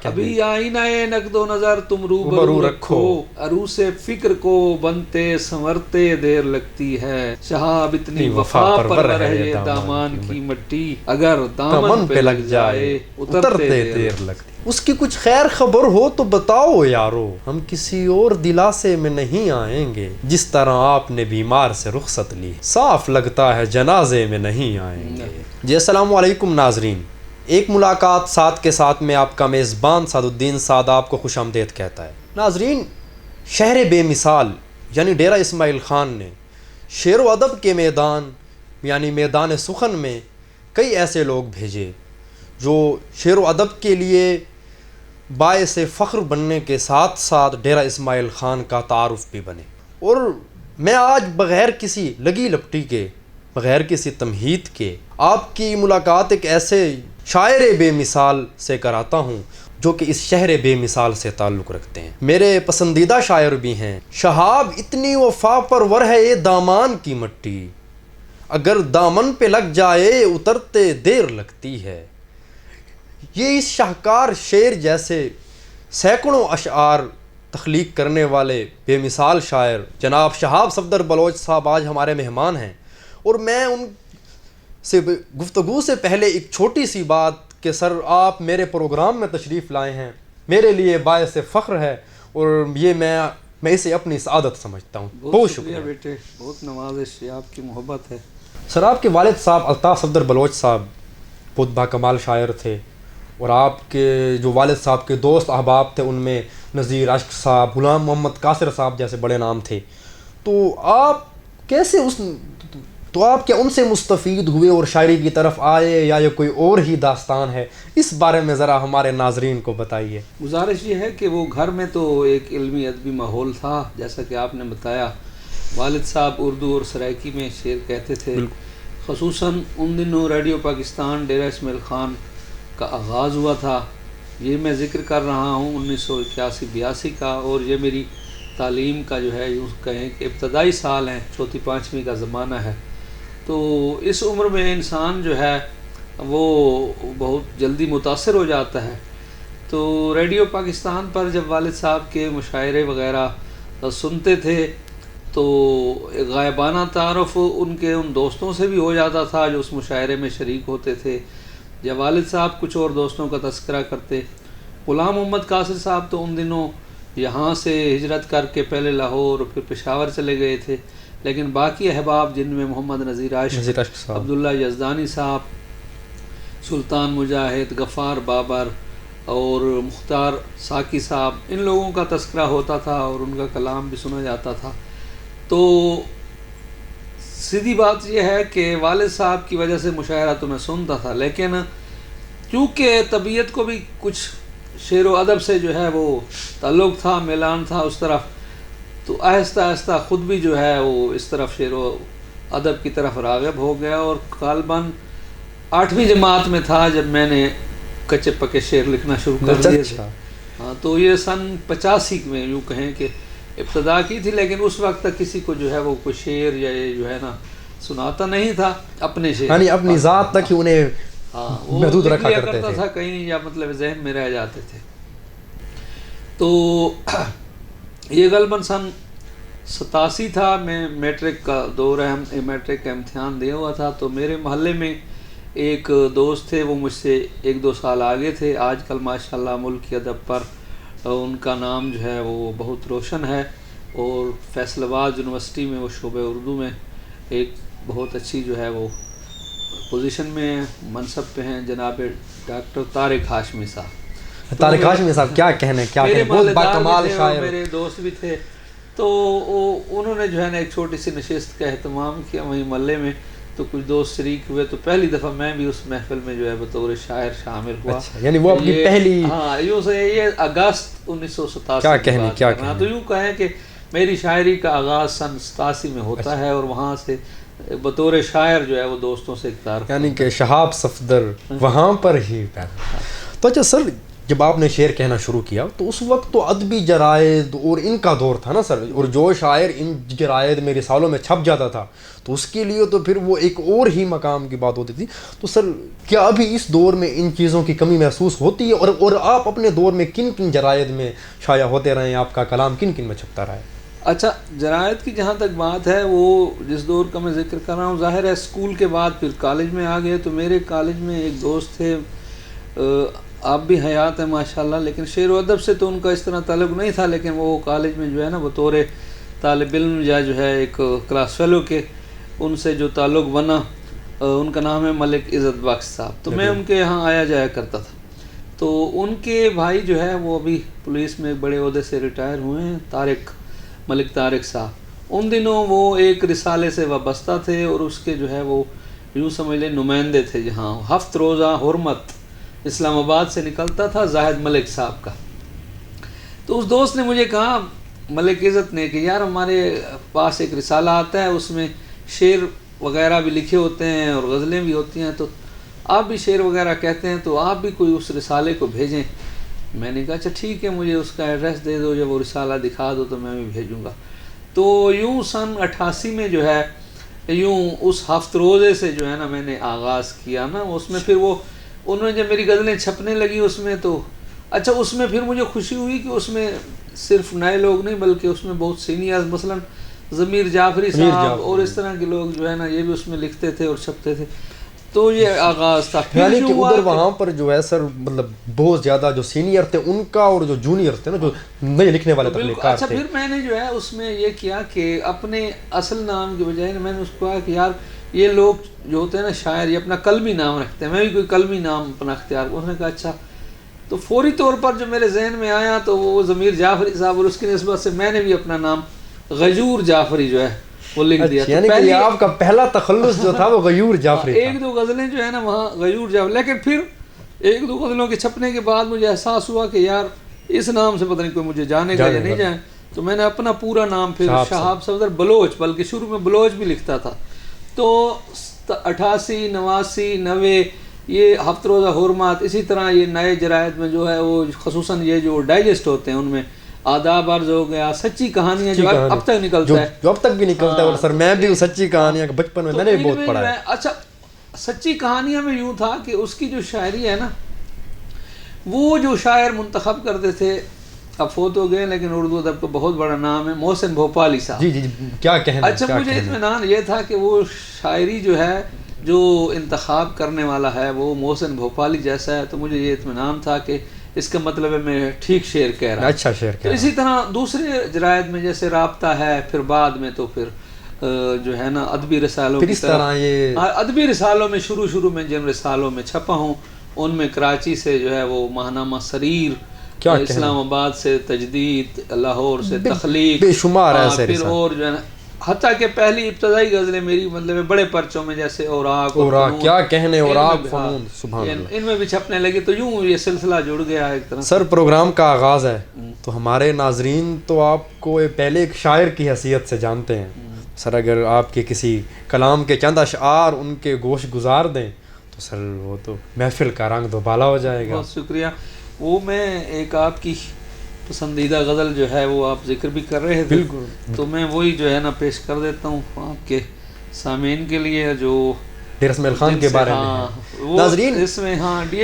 ابھی آئینہ نقد و نظر تم روبرو رکھو، عروس فکر کو بنتے سنورتے دیر لگتی ہے، شہاب اتنی وفا پرور ہے یہ دامان کی مٹی، اگر دامن پہ لگ جائے اترتے دیر لگتی۔ اس کی کچھ خیر خبر ہو تو بتاؤ یارو، ہم کسی اور دلاسے میں نہیں آئیں گے، جس طرح آپ نے بیمار سے رخصت لی، صاف لگتا ہے جنازے میں نہیں آئیں گے۔ جی السلام علیکم ناظرین، ایک ملاقات ساتھ کے ساتھ میں آپ کا میزبان سعد الدین سعد آپ کو خوش آمدید کہتا ہے۔ ناظرین، شہر بے مثال یعنی ڈیرہ اسماعیل خان نے شعر و ادب کے میدان یعنی میدان سخن میں کئی ایسے لوگ بھیجے جو شعر و ادب کے لیے باعث فخر بننے کے ساتھ ساتھ ڈیرہ اسماعیل خان کا تعارف بھی بنے، اور میں آج بغیر کسی لگی لپٹی کے، بغیر کسی تمہید کے آپ کی ملاقات ایک ایسے شاعر بے مثال سے کراتا ہوں جو کہ اس شہر بے مثال سے تعلق رکھتے ہیں، میرے پسندیدہ شاعر بھی ہیں۔ شہاب اتنی وفا پرور ہے یہ دامان کی مٹی، اگر دامن پہ لگ جائے اترتے دیر لگتی ہے۔ یہ اس شاہکار شعر جیسے سینکڑوں اشعار تخلیق کرنے والے بے مثال شاعر جناب شہاب صفدر بلوچ صاحب آج ہمارے مہمان ہیں، اور میں ان سے گفتگو سے پہلے ایک چھوٹی سی بات کہ سر آپ میرے پروگرام میں تشریف لائے ہیں، میرے لیے باعث فخر ہے، اور یہ میں اسے اپنی سعادت سمجھتا ہوں۔ بہت شکریہ بیٹے، بہت نوازش ہے، آپ کی محبت ہے۔ سر آپ کے والد صاحب الطاف صفدر بلوچ صاحب بہت باکمال شاعر تھے، اور آپ کے جو والد صاحب کے دوست احباب تھے ان میں نذیر اشک صاحب، غلام محمد قاصر صاحب جیسے بڑے نام تھے، تو آپ کیسے آپ کیا ان سے مستفید ہوئے اور شاعری کی طرف آئے، یا یہ کوئی اور ہی داستان ہے؟ اس بارے میں ذرا ہمارے ناظرین کو بتائیے۔ گزارش یہ ہے کہ وہ گھر میں تو ایک علمی ادبی ماحول تھا، جیسا کہ آپ نے بتایا والد صاحب اردو اور سرائکی میں شعر کہتے تھے، خصوصاً ان دنوں ریڈیو پاکستان ڈیرہ اسماعیل خان کا آغاز ہوا تھا، یہ میں ذکر کر رہا ہوں 1981-82 کا، اور یہ میری تعلیم کا جو ہے یوں کہیں کہ ابتدائی سال ہیں، چوتھی پانچویں کا زمانہ ہے۔ تو اس عمر میں انسان جو ہے وہ بہت جلدی متاثر ہو جاتا ہے، تو ریڈیو پاکستان پر جب والد صاحب کے مشاعرے وغیرہ سنتے تھے تو غائبانہ تعارف ان دوستوں سے بھی ہو جاتا تھا جو اس مشاعرے میں شریک ہوتے تھے، جب والد صاحب کچھ اور دوستوں کا تذکرہ کرتے۔ غلام محمد قاصر صاحب تو ان دنوں یہاں سے ہجرت کر کے پہلے لاہور پھر پشاور چلے گئے تھے، لیکن باقی احباب جن میں محمد نذیر عاشق، عبداللہ یزدانی صاحب، سلطان مجاہد، غفار بابر اور مختار ساکی صاحب، ان لوگوں کا تذکرہ ہوتا تھا اور ان کا کلام بھی سنا جاتا تھا۔ تو سیدھی بات یہ ہے کہ والد صاحب کی وجہ سے مشاعرہ تو میں سنتا تھا، لیکن چونکہ طبیعت کو بھی کچھ شعر و ادب سے جو ہے وہ تعلق تھا، میلان تھا اس طرف، تو آہستہ آہستہ خود بھی جو ہے وہ اس طرف شعر و ادب کی طرف راغب ہو گیا، اور غالباً 8ویں جماعت میں تھا جب میں نے کچے پکے شعر لکھنا شروع کر دیے تھے۔ ہاں، تو یہ سن 85 میں یوں کہیں کہ ابتدا کی تھی، لیکن اس وقت تک کسی کو جو ہے وہ کوئی شعر یا یہ جو ہے نا سناتا نہیں تھا، اپنے شعر یعنی اپنی ذات تک ہی انہیں محدود رکھا کرتے تھا کہیں، یا مطلب ذہن میں رہ جاتے تھے۔ تو یہ غالباً سن 87 تھا، میں میٹرک کا دور ہے، میٹرک کا امتحان دیا ہوا تھا، تو میرے محلے میں ایک دوست تھے، وہ مجھ سے 1-2 سال آگے تھے، آج کل ماشاءاللہ ملک کی ادب پر ان کا نام جو ہے وہ بہت روشن ہے، اور فیصل آباد یونیورسٹی میں وہ شعبہ اردو میں ایک بہت اچھی جو ہے وہ پوزیشن میں منصب پہ ہیں، جناب ڈاکٹر طارق ہاشمی صاحب۔ طارق ہاشمی صاحب کیا کہنے، بہت باکمال شاعر، میرے دوست بھی تھے، تو انہوں نے جو ہے نا ایک چھوٹی سی نشست کا اہتمام کیا وہیں محلے میں، تو کچھ دوست شریک ہوئے، تو پہلی دفعہ میں بھی اس محفل میں جو ہے بطور شاعر شامل ہوا۔ یعنی وہ اپنی پہلی، ہاں، یوں سے یہ اگست 1987 کیا کہنے، تو یوں کہیں کہ میری شاعری کا آغاز سن 87 میں ہوتا ہے، اور وہاں سے بطور شاعر جو ہے وہ دوستوں سے اقتدار، یعنی کہ شہاب صفدر وہاں پر ہی پیدا۔ تو اچھا سر، جب آپ نے شعر کہنا شروع کیا تو اس وقت تو ادبی جرائد اور ان کا دور تھا نا سر, اور جو شاعر ان جرائد میں رسالوں میں چھپ جاتا تھا تو اس کے لیے تو پھر وہ ایک اور ہی مقام کی بات ہوتی تھی. تو سر کیا ابھی اس دور میں ان چیزوں کی کمی محسوس ہوتی ہے, اور آپ اپنے دور میں کن کن جرائد میں شائع ہوتے رہے ہیں, آپ کا کلام کن کن میں چھپتا رہا ہے؟ اچھا, جرائد کی جہاں تک بات ہے, وہ جس دور کا میں ذکر کر رہا ہوں, ظاہر ہے اسکول کے بعد پھر کالج میں آ گئے. تو میرے کالج میں ایک دوست تھے, آپ بھی حیات ہیں ماشاءاللہ, لیکن شعر و ادب سے تو ان کا اس طرح تعلق نہیں تھا, لیکن وہ کالج میں جو ہے نا بطور طالب علم یا جو ہے ایک کلاس فیلو کے ان سے جو تعلق بنا, ان کا نام ہے ملک عزت بخش صاحب. تو میں ان کے یہاں آیا جایا کرتا تھا. تو ان کے بھائی جو ہے وہ ابھی پولیس میں بڑے عہدے سے ریٹائر ہوئے ہیں, طارق, ملک طارق صاحب. ان دنوں وہ ایک رسالے سے وابستہ تھے اور اس کے جو ہے وہ یوں سمجھ لیں نمائندے تھے, جہاں ہفت روزہ حرمت اسلام آباد سے نکلتا تھا زاہد ملک صاحب کا. تو اس دوست نے مجھے کہا, ملک عزت نے, کہ یار ہمارے پاس ایک رسالہ آتا ہے, اس میں شعر وغیرہ بھی لکھے ہوتے ہیں اور غزلیں بھی ہوتی ہیں, تو آپ بھی شعر وغیرہ کہتے ہیں, تو آپ بھی کوئی اس رسالے کو بھیجیں. میں نے کہا اچھا ٹھیک ہے, مجھے اس کا ایڈریس دے دو, جب وہ رسالہ دکھا دو تو میں بھی بھیجوں گا. تو یوں سن 88 میں جو ہے یوں اس ہفت روزے سے جو ہے نا میں نے آغاز کیا نا. اس میں پھر وہ انہوں نے جب میری غزلیں چھپنے لگی اس میں, تو اچھا اس میں پھر مجھے خوشی ہوئی کہ اس میں صرف نئے لوگ نہیں بلکہ اس میں بہت سینئرز, مثلا ضمیر جعفری صاحب اور اس طرح کے لوگ جو ہے نا یہ بھی اس میں لکھتے تھے اور چھپتے تھے. تو یہ آغاز تھا. یعنی کہ ادھر وہاں پر جو ہے سر مطلب بہت زیادہ جو سینئر تھے ان کا اور جو جونیئر تھے نا, جو نئے لکھنے والے تخلیقات تھے. اچھا پھر میں نے جو ہے اس میں یہ کیا کہ اپنے اصل نام کی بجائے میں نے اس کو کہا کہ یار یہ لوگ جو ہوتے ہیں نا شاعر, یہ اپنا قلمی نام رکھتے ہیں, میں بھی کوئی قلمی نام اپنا اختیار. انہوں نے کہا اچھا. تو فوری طور پر جو میرے ذہن میں آیا تو وہ ضمیر جعفری صاحب, اور اس کی نسبت سے میں نے بھی اپنا نام غیور جعفری جو ہے وہ لکھ دیا. یعنی کہ آپ کا پہلا تخلص جو تھا وہ غیور جعفری تھا. ایک دو غزلیں جو ہے نا وہاں غیور جعفری, لیکن پھر ایک دو غزلوں کے چھپنے کے بعد مجھے احساس ہوا کہ یار اس نام سے پتہ نہیں کوئی مجھے جانے گا یا نہیں جائے. تو میں نے اپنا پورا نام پھر شہاب صفدر بلوچ, بلکہ شروع میں بلوچ بھی لکھتا تھا. تو 88, 89, 90 یہ ہفت روزہ حرمات, اسی طرح یہ نئے جرائد میں جو ہے وہ خصوصاً یہ جو ڈائجسٹ ہوتے ہیں ان میں آداب عرض ہو گیا, سچی کہانیاں جو اب تک نکلتا ہے, جو اب تک بھی نکلتا ہے. اور سر میں بھی سچی کہانیاں بچپن میں نے بھی بہت پڑھا ہے. اچھا سچی کہانیاں میں یوں تھا کہ اس کی جو شاعری ہے نا, وہ جو شاعر منتخب کرتے تھے, اب فوت ہو گئے لیکن اردو ادب کا بہت بڑا نام ہے, محسن بھوپالی صاحب. جی کیا کہنا. اچھا مجھے اطمینان یہ تھا کہ وہ شاعری جو ہے جو انتخاب کرنے والا ہے وہ محسن بھوپالی جیسا ہے, تو مجھے یہ اطمینان تھا کہ اس کا مطلب ہے میں ٹھیک شعر کہہ رہا ہوں. اچھا شعر کہہ رہا ہوں. اسی طرح دوسرے جرائد میں جیسے رابطہ ہے, پھر بعد میں تو پھر جو ہے نا ادبی رسالوں کی طرح یہ ادبی رسالوں میں شروع میں جن رسالوں میں چھپا ہوں ان میں کراچی سے جو ہے وہ ماہنامہ سریر, اسلام آباد سے تجدید, لاہور سے تخلیق, بے شمار ایسے پھر اور جو ہے نا حتیٰ کہ پہلی ابتدائی غزلیں میری مطلب بڑے پرچوں میں جیسے اوراق, کیا کہنے, اوراق, فنون, سبحان اللہ, ان میں بھی چھپنے لگی. تو یوں یہ سلسلہ جڑ گیا ایک طرح. سر پروگرام کا آغاز ہے تو ہمارے ناظرین تو آپ کو پہلے ایک شاعر کی حیثیت سے جانتے ہیں. سر اگر آپ کے کسی کلام کے چند اشعار ان کے گوش گزار دیں تو سر وہ تو محفل کا رنگ دوبالا ہو جائے گا. بہت شکریہ. وہ میں ایک آپ کی پسندیدہ غزل جو ہے وہ آپ ذکر بھی کر رہے تھے, بالکل, تو میں وہی جو ہے نا پیش کر دیتا ہوں آپ کے سامعین کے لیے, جو ڈیرہ اسماعیل خان کے بارے میں. ناظرین اس میں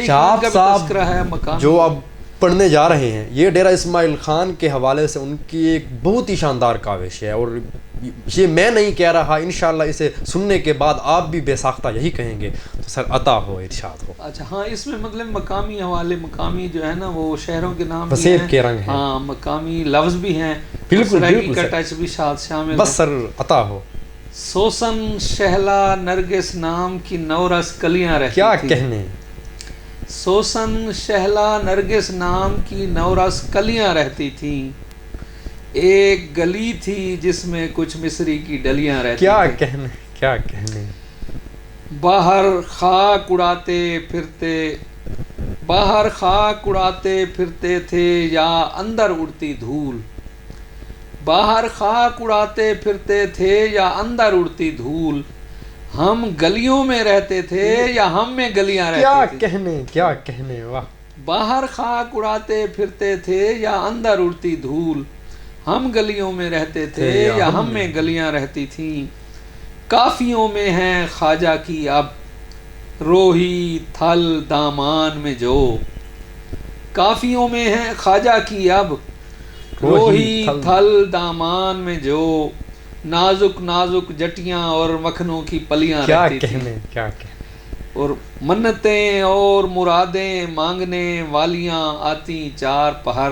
شہاب صاحب جو اب پڑھنے جا رہے ہیں یہ ڈیرہ اسماعیل خان کے حوالے سے ان کی ایک بہت ہی شاندار کاوش ہے, اور یہ میں نہیں کہہ رہا, انشاءاللہ اسے سننے کے بعد آپ بھی بے ساختہ یہی کہیں گے. تو سر عطا ہو, ارشاد ہو. اچھا ہاں, اس میں مطلب مقامی حوالے, مقامی جو ہے نا وہ شہروں کے نام وسیب کے رنگ ہیں, ہاں مقامی لفظ بھی ہیں, بالکل کا ٹچ بھی شامل. بس سر عطا ہو. سوسن شہلا نرگس نام کی نورس کلیاں رہتی کیا کہنے. سوسن شہلا نرگس نام کی نورس کلیاں رہتی تھیں, ایک گلی تھی جس میں کچھ مصری کی ڈلیاں رہتی. کیا کہنے, کیا کہنے. باہر خاک اڑاتے پھرتے, باہر خاک اڑاتے پھرتے تھے یا اندر اڑتی دھول, باہر خاک اڑاتے پھرتے تھے یا اندر اڑتی دھول, ہم گلیوں میں رہتے تھے یا ہم میں گلیاں رہتی تھیں. کیا کہنے, کیا کہنے. واہ. باہر خاک اڑاتے پھرتے تھے یا اندر اڑتی دھول، ہم گلیوں میں رہتے تھے یا ہم میں گلیاں رہتی تھیں، کافیوں میں ہے خواجہ کی اب روہی تھل دامان میں جو، کافیوں میں ہے خواجہ کی اب روہی تھل دامان میں جو، نازک نازک جٹیاں اور مکھنوں کی پلیاں رہتی تھیں، کیا کہنے اور منتیں اور مرادیں مانگنے والیاں آتی چار پہر۔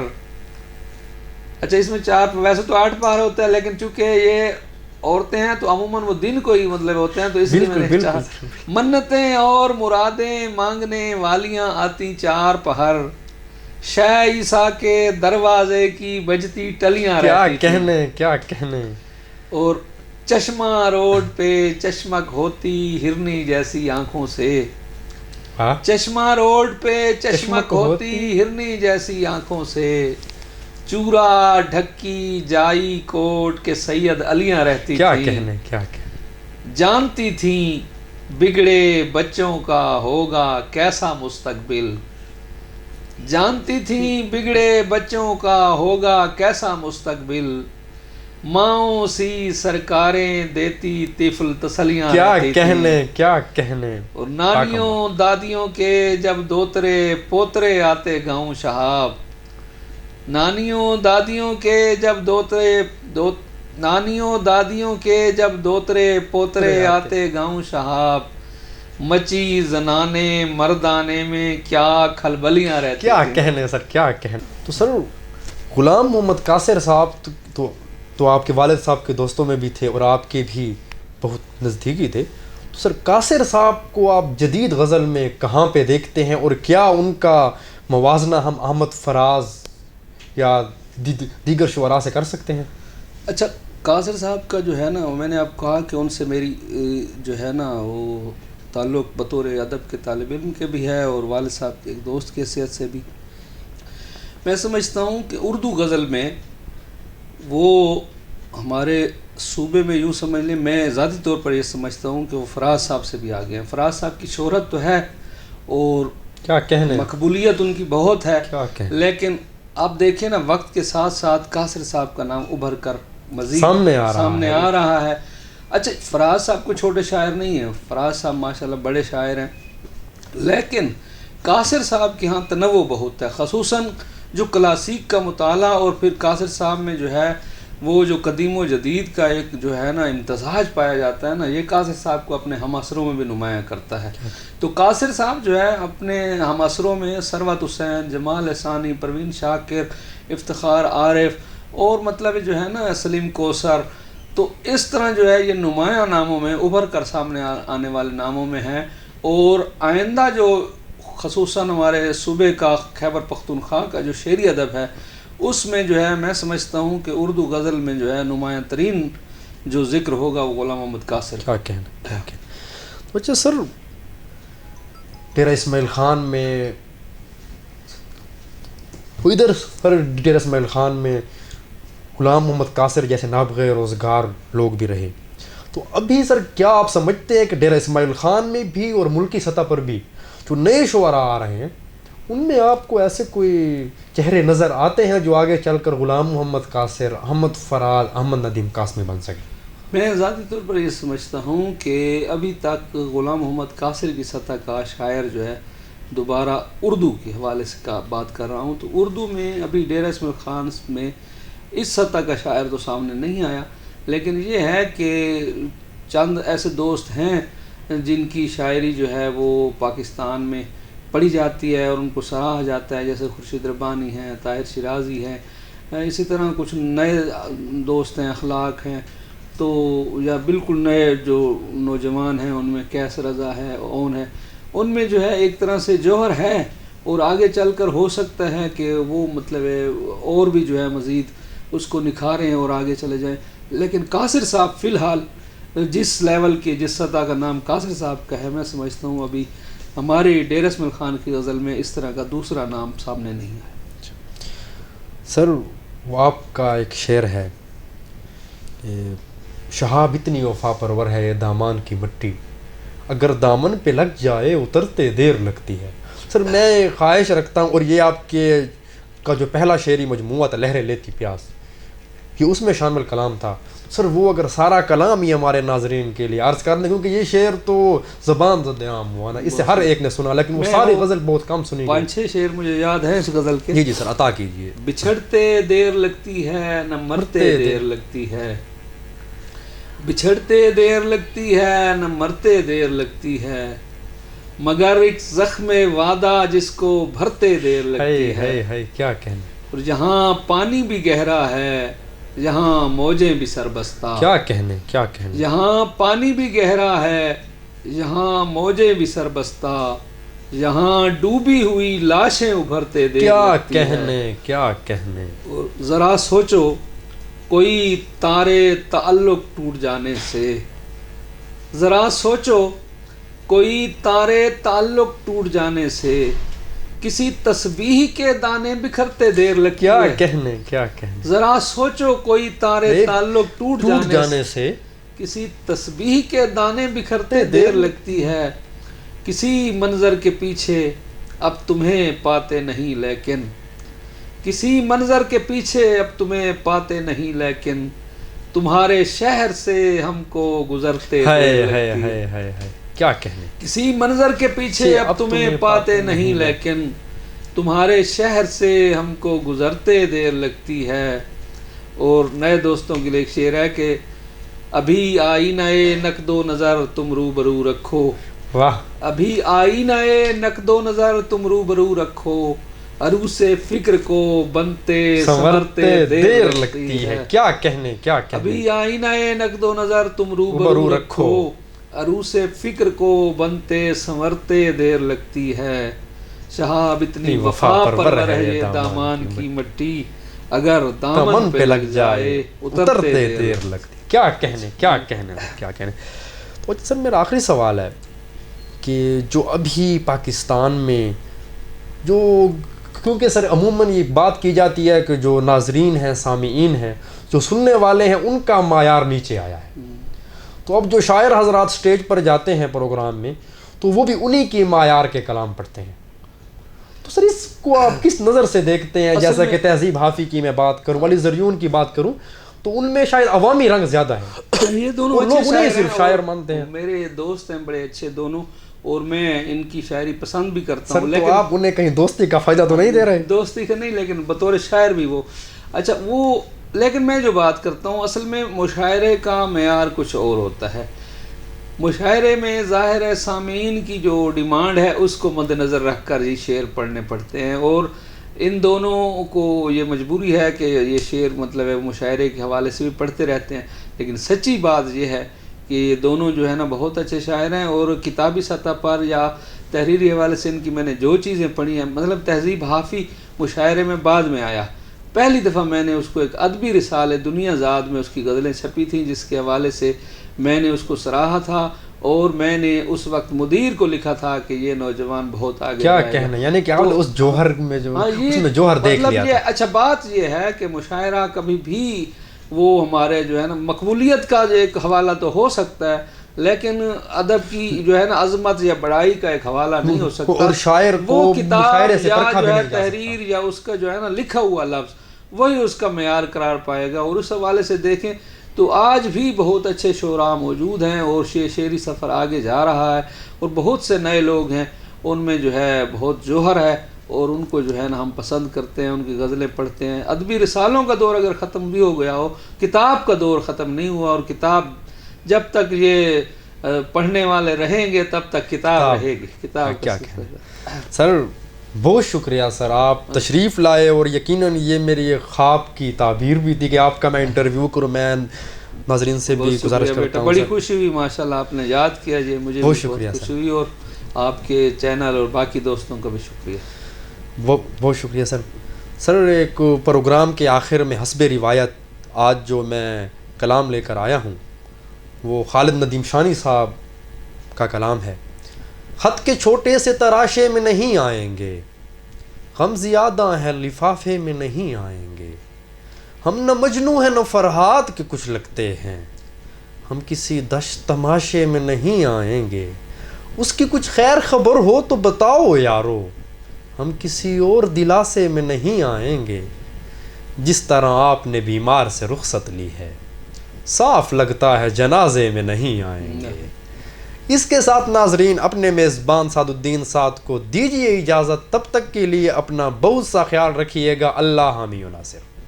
اچھا اس میں چار، ویسے تو 8 پہر ہوتا ہے لیکن چونکہ یہ عورتیں ہیں تو عموماً وہ دن کو ہی مطلب ہوتے ہیں، تو اس لیے میں نے چار، منتیں اور مرادیں مانگنے والیاں آتی چار پہر، شہ عیسیٰ کے دروازے کی بجتی ٹلیاں رہتی تھیں، کیا کہنے، اور چشمہ روڈ پہ چشمک ہوتی ہرنی جیسی آنکھوں سے، چشمہ روڈ پہ چشمک ہوتی ہرنی جیسی آنکھوں سے، چورا ڈھکی جائی کوٹ کے سید علیاں رہتی تھیں، کیا کہنے، جانتی تھیں بگڑے بچوں کا ہوگا کیسا مستقبل، جانتی تھیں بگڑے بچوں کا ہوگا کیسا مستقبل، ماؤں سی سرکاریں دیتی طفل تسلیاں رہتی تھیں، کیا کہنے، اور نانیوں دادیوں کے جب دوترے پوترے آتے گاؤں شہاب، نانیوں دادیوں کے جب دوترے پوترے آتے گاؤں شہاب، مچی زنانے مردانے میں کیا کھلبلیاں رہتی کیا تھیں۔ کہنے سر، کیا کہنے۔ تو سر غلام محمد قاصر صاحب تو آپ کے والد صاحب کے دوستوں میں بھی تھے اور آپ کے بھی بہت نزدیکی تھے، تو سر قاصر صاحب کو آپ جدید غزل میں کہاں پہ دیکھتے ہیں، اور کیا ان کا موازنہ ہم احمد فراز یا دیگر شعراء سے کر سکتے ہیں؟ اچھا قاصر صاحب کا جو ہے نا، میں نے آپ کہا کہ ان سے میری جو ہے نا وہ تعلق بطور ادب کے طالب علم کے بھی ہے اور والد صاحب ایک دوست کی حیثیت سے بھی۔ میں سمجھتا ہوں کہ اردو غزل میں وہ ہمارے صوبے میں یوں سمجھ لیں، میں ذاتی طور پر یہ سمجھتا ہوں کہ وہ فراز صاحب سے بھی آگے ہیں۔ فراز صاحب کی شہرت تو ہے اور کیا کہنے، مقبولیت ان کی بہت ہے، کیا کہنے، لیکن آپ دیکھیں نا وقت کے ساتھ ساتھ قاصر صاحب کا نام ابھر کر مزید سامنے آ رہا ہے۔ اچھا فراز صاحب کو چھوٹے شاعر نہیں ہیں، فراز صاحب ماشاءاللہ بڑے شاعر ہیں، لیکن قاصر صاحب کے ہاں تنوع بہت ہے، خصوصاً جو کلاسیک کا مطالعہ، اور پھر قاصر صاحب میں جو ہے وہ جو قدیم و جدید کا ایک جو ہے نا امتزاج پایا جاتا ہے نا، یہ قاصر صاحب کو اپنے ہم عصروں میں بھی نمایاں کرتا ہے۔ تو قاصر صاحب جو ہے اپنے ہم عصروں میں ثروت حسین، جمال احسانی، پروین شاکر، افتخار عارف اور مطلب جو ہے نا سلیم کوثر، تو اس طرح جو ہے یہ نمایاں ناموں میں ابھر کر سامنے آنے والے ناموں میں ہیں، اور آئندہ جو خصوصاً ہمارے صوبے کا خیبر پختونخوا کا جو شعری ادب ہے اس میں جو ہے میں سمجھتا ہوں کہ اردو غزل میں جو ہے نمایاں ترین جو ذکر ہوگا وہ غلام محمد قاصر۔ کیا کہنا۔ اچھا سر ڈیرہ اسماعیل خان میں ادھر پر ڈیرہ اسماعیل خان میں غلام محمد قاصر جیسے نابغہ روزگار لوگ بھی رہے، تو ابھی سر کیا آپ سمجھتے ہیں کہ ڈیرہ اسماعیل خان میں بھی اور ملکی سطح پر بھی جو نئے شعراء آ رہے ہیں ان میں آپ کو ایسے کوئی چہرے نظر آتے ہیں جو آگے چل کر غلام محمد قاصر، احمد فراز، احمد ندیم قاسمی بن سکے؟ میں ذاتی طور پر یہ سمجھتا ہوں کہ ابھی تک غلام محمد قاصر کی سطح کا شاعر جو ہے، دوبارہ اردو کے حوالے سے بات کر رہا ہوں، تو اردو میں ابھی ڈیرہ اسماعیل خان میں اس سطح کا شاعر تو سامنے نہیں آیا، لیکن یہ ہے کہ چند ایسے دوست ہیں جن کی شاعری جو ہے وہ پاکستان میں پڑھی جاتی ہے اور ان کو سراہا جاتا ہے، جیسے خورشید ربانی ہیں، طاہر شیرازی ہیں، اسی طرح کچھ نئے دوست ہیں، اخلاق ہیں، تو یا بالکل نئے جو نوجوان ہیں ان میں قیس رضا ہے، اون ہے، ان میں جو ہے ایک طرح سے جوہر ہے، اور آگے چل کر ہو سکتا ہے کہ وہ مطلب اور بھی جو ہے مزید اس کو نکھاریں اور آگے چلے جائیں، لیکن قاصر صاحب فی الحال جس لیول کے، جس سطح کا نام قاصر صاحب کا ہے، میں سمجھتا ہوں ابھی ہمارے ڈیرہ اسماعیل خان کی غزل میں اس طرح کا دوسرا نام سامنے نہیں ہے۔ سر وہ آپ کا ایک شعر ہے، شہاب اتنی وفا پرور ہے یہ دامان کی مٹی، اگر دامن پہ لگ جائے اترتے دیر لگتی ہے۔ سر میں خواہش رکھتا ہوں، اور یہ آپ کے کا جو پہلا شعری مجموعہ تھا لہریں لیتی پیاس، یہ اس میں شامل کلام تھا، سر وہ اگر سارا کلام ہی ہمارے ناظرین کے لیے عرض کر دیں، کیونکہ یہ شعر تو زبان زد عام ہوا نا، اس سے ہر ایک نے سنا، لیکن وہ ساری غزل بہت کم سنی گئی۔ 5-6 شعر مجھے یاد ہے اس غزل کے۔ جی جی سر عطا کیجیے۔ بچھڑتے دیر لگتی ہے نہ مرتے دیر لگتی ہے، بچھڑتے دیر لگتی ہے نہ مرتے دیر لگتی ہے، مگر ایک زخم وعدہ جس کو بھرتے دیر لگتی ہے، کیا کہنے، اور جہاں پانی بھی گہرا ہے یہاں موجیں بھی سربستہ، کیا کہنے، کیا کہنے، یہاں پانی بھی گہرا ہے یہاں موجیں بھی سربستہ، یہاں ڈوبی ہوئی لاشیں ابھرتے دیر کیا لگتی ہے۔ کہنے، کیا کہنے، اور ذرا سوچو کوئی تارے تعلق ٹوٹ جانے سے، ذرا سوچو کوئی تارے تعلق ٹوٹ جانے سے، کسی تسبیح کے دانے بکھرتے دیر لگتی کیا ہے۔ کہنے، کیا کہنے، ذرا سوچو کوئی تارے تعلق ٹوٹ جانے سے، کسی تسبیح کے دانے بکھرتے دیر لگتی ہے، کسی منظر کے پیچھے اب تمہیں پاتے نہیں لیکن، کسی منظر کے پیچھے اب تمہیں پاتے نہیں لیکن، تمہارے شہر سے ہم کو گزرتے دیر لگتی ہے۔ کیا کہنے، کسی منظر کے پیچھے اب تمہیں پاتے نہیں لیکن، تمہارے شہر سے ہم کو گزرتے دیر لگتی ہے۔ اور نئے دوستوں کے لیے ایک شعر ہے کہ ابھی آئینہ نقد و نظر تم روبرو رکھو، واہ، ابھی آئینہ نقد و نظر تم روبرو رکھو، عروس فکر کو بنتے سنورتے دیر لگتی ہے۔ کیا کہنے، کیا کہنے، ابھی آئینہ نقد و نظر تم روبرو رکھو، عروس فکر کو بنتے سنورتے دیر لگتی ہے، شہاب اتنی وفا پر رہے دامان کی مٹی، اگر دامن پہ لگ جائے اترتے دیر لگتی۔ کیا کہنے، کیا کہنے، کیا کہنے۔ تو سر میرا آخری سوال ہے کہ جو ابھی پاکستان میں جو، کیونکہ سر عموماً یہ بات کی جاتی ہے کہ جو ناظرین ہیں، سامعین ہیں، جو سننے والے ہیں، ان کا معیار نیچے آیا ہے، تو اب جو شاعر حضرات سٹیج پر جاتے ہیں پروگرام میں تو وہ بھی انہی کی معیار کے کلام پڑھتے ہیں، تو سر اس کو آپ کس نظر سے دیکھتے ہیں؟ جیسا کہ تہذیب حافی کی میں بات کروں، ولی زریون کی بات کروں، تو ان میں شاید عوامی رنگ زیادہ ہے، یہ دونوں لوگ انہیں صرف شاعر مانتے ہیں، میرے دوست ہیں بڑے اچھے دونوں، اور میں ان کی شاعری پسند بھی کرتا ہوں، سر تو آپ انہیں کہیں دوستی کا فائدہ تو نہیں دے رہے؟ دوستی کا نہیں، لیکن بطور شاعر بھی وہ اچھا وہ، لیکن میں جو بات کرتا ہوں اصل میں مشاعرے کا معیار کچھ اور ہوتا ہے۔ مشاعرے میں ظاہر ہے سامعین کی جو ڈیمانڈ ہے اس کو مد نظر رکھ کر یہ شعر پڑھنے پڑتے ہیں، اور ان دونوں کو یہ مجبوری ہے کہ یہ شعر مطلب ہے مشاعرے کے حوالے سے بھی پڑھتے رہتے ہیں، لیکن سچی بات یہ ہے کہ یہ دونوں جو ہے نا بہت اچھے شاعر ہیں، اور کتابی سطح پر یا تحریری حوالے سے ان کی میں نے جو چیزیں پڑھی ہیں، مطلب تہذیب حافی مشاعرے میں بعد میں آیا، پہلی دفعہ میں نے اس کو ایک ادبی رسالے دنیا زاد میں اس کی غزلیں چھپی تھیں، جس کے حوالے سے میں نے اس کو سراہا تھا، اور میں نے اس وقت مدیر کو لکھا تھا کہ یہ نوجوان بہت آگے کیا کہنا، یعنی کہ اس جوہر میں جو اس میں جوہر دیکھ لیا تھا۔ اچھا بات یہ ہے کہ مشاعرہ کبھی بھی وہ ہمارے جو ہے نا مقبولیت کا ایک حوالہ تو ہو سکتا ہے، لیکن ادب کی جو ہے نا عظمت یا بڑائی کا ایک حوالہ نہیں ہو سکتا، اور شاعر کو وہ کتاب سے یا پرکھا جو بھی ہے نہیں جا تحریر یا اس کا جو ہے نا لکھا ہوا لفظ وہی اس کا معیار قرار پائے گا۔ اور اس حوالے سے دیکھیں تو آج بھی بہت اچھے شعراء موجود ہیں، اور شعری سفر آگے جا رہا ہے، اور بہت سے نئے لوگ ہیں ان میں جو ہے بہت جوہر ہے، اور ان کو جو ہے نا ہم پسند کرتے ہیں، ان کی غزلیں پڑھتے ہیں۔ ادبی رسالوں کا دور اگر ختم بھی ہو گیا ہو، کتاب کا دور ختم نہیں ہوا، اور کتاب جب تک یہ پڑھنے والے رہیں گے تب تک کتاب رہے گی۔ کتاب کیا کہنا سر، بہت شکریہ سر، آپ تشریف لائے، اور یقیناً یہ میری خواب کی تعبیر بھی تھی کہ آپ کا میں انٹرویو کروں۔ میں ناظرین سے بھی گزارش کرتا ہوں، بڑی خوشی ہوئی، ماشاءاللہ آپ نے یاد کیا، یہ مجھے بہت شکریہ خوشی ہوئی، اور آپ کے چینل اور باقی دوستوں کا بھی شکریہ، بہت شکریہ سر۔ سر ایک پروگرام کے آخر میں حسب روایت آج جو میں کلام لے کر آیا ہوں وہ خالد ندیم شانی صاحب کا کلام ہے۔ خط کے چھوٹے سے تراشے میں نہیں آئیں گے، غم زیادہ ہے لفافے میں نہیں آئیں گے، ہم نہ مجنوں ہیں نہ فرحات کے کچھ لگتے ہیں، ہم کسی دشت تماشے میں نہیں آئیں گے، اس کی کچھ خیر خبر ہو تو بتاؤ یارو، ہم کسی اور دلاسے میں نہیں آئیں گے جس طرح آپ نے بیمار سے رخصت لی ہے، صاف لگتا ہے جنازے میں نہیں آئیں گے۔ اس کے ساتھ ناظرین اپنے میزبان سعد الدین سعد کو دیجیے اجازت، تب تک کے لیے اپنا بہت سا خیال رکھیے گا۔ اللہ حامی و ناصر۔